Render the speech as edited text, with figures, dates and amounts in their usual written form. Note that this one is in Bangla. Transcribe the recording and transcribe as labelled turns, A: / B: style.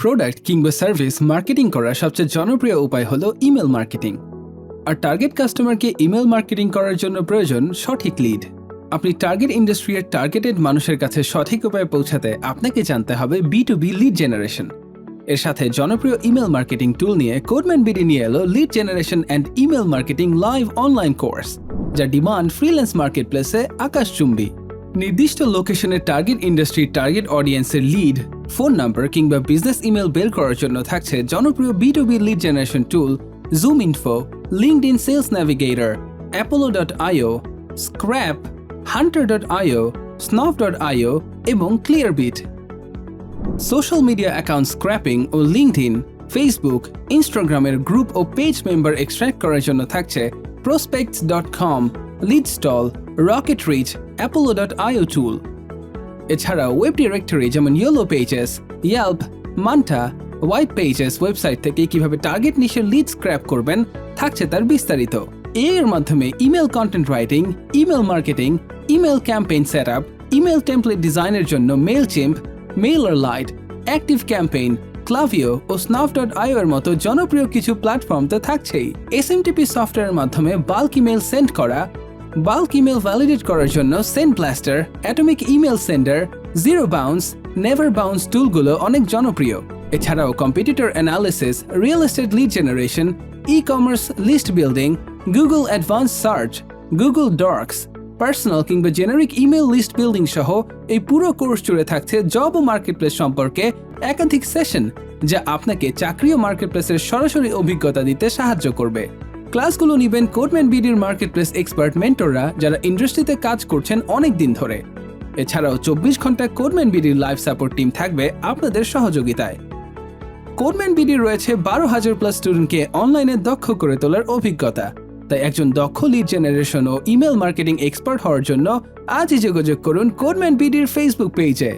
A: প্রোডাক্ট কিংবা সার্ভিস মার্কেটিং করার সবচেয়ে জনপ্রিয় উপায় হলো ইমেল মার্কেটিং। আর টার্গেট কাস্টমারকে ইমেল মার্কেটিং করার জন্য প্রয়োজন সঠিক লিড। আপনি টার্গেট ইন্ডাস্ট্রির টার্গেটেড মানুষের কাছে সঠিক উপায়ে পৌঁছাতে আপনাকে জানতে হবে B2B লিড জেনারেশন। এর সাথে জনপ্রিয় ইমেল মার্কেটিং টুল নিয়ে কোডম্যান বিডি নিয়ে এলো lead generation and email marketing live online course, যা ডিমান্ড ফ্রিল্যান্স মার্কেটপ্লেসে আকাশচুম্বী। নির্দিষ্ট লোকেশনের টার্গেট ইন্ডাস্ট্রির টার্গেট অডিয়েন্সের লিড, ফোন নাম্বার কিংবা বিজনেস ইমেল বের করার জন্য থাকছে জনপ্রিয় B2B lead generation tool ZoomInfo, LinkedIn sales navigator, Apollo.io, Scrap, Hunter.io, Snuff.io এবং Clearbit। Social media account scraping ও লিঙ্কডইন, ফেসবুক, ইনস্টাগ্রামের গ্রুপ ও পেজ মেম্বার এক্সট্র্যাক্ট করার জন্য থাকছে Prospects.com, Leadstall, RocketReach, Apollo.io tool. এছাড়াও ওয়েব ডিরেক্টরি যেমন yellow pages, Yelp, Manta, white pages website থেকে কিভাবে টার্গেট নিশের লিড স্ক্র্যাপ করবেন থাকছে তার বিস্তারিত। এর মাধ্যমে email content writing, email marketing, email campaign setup, email template ডিজাইনের জন্য মেইলচিম্প, MailerLite, ActiveCampaign, Klaviyo ও Snuff.io এর মতো জনপ্রিয় কিছু প্ল্যাটফর্ম তো থাকছেই। SMTP সফটওয়্যারের মাধ্যমে বাল্ক ইমেল সেন্ড করা, বাল্ক ইমেল ভ্যালিডেট করার জন্য SendBlaster, Atomic Email Sender, Zero Bounce, Never Bounce টুলগুলো অনেক জনপ্রিয়। এছাড়াও competitor analysis, real estate lead generation, e-commerce list building, Google advance search, Google Docs, personal কিংবা জেনারিক ইমেল লিস্ট বিল্ডিং সহ এই পুরো কোর্স জুড়ে থাকছে জব ও মার্কেটপ্লেস সম্পর্কে একাধিক সেশন, যা আপনাকে চাকরি ও মার্কেটপ্লেসের সরাসরি অভিজ্ঞতা দিতে সাহায্য করবে। ক্লাসগুলো নিবেন কোডম্যান বিডির মার্কেটপ্লেস এক্সপার্ট মেন্টররা, যারা ইন্ডাস্ট্রিতে কাজ করছেন অনেক দিন ধরে। এছাড়াও 24 ঘন্টা কোডম্যান বিডির লাইভ সাপোর্ট টিম থাকবে আপনাদের সহযোগিতায়। কোডম্যান বিডির রয়েছে 12,000+ স্টুডেন্টকে অনলাইনে দক্ষ করে তোলার অভিজ্ঞতা। তাই একজন দক্ষ লিড জেনারেশন ও ইমেল মার্কেটিং এক্সপার্ট হওয়ার জন্য আজই যোগাযোগ করুন কোডম্যান বিডির ফেসবুক পেজে।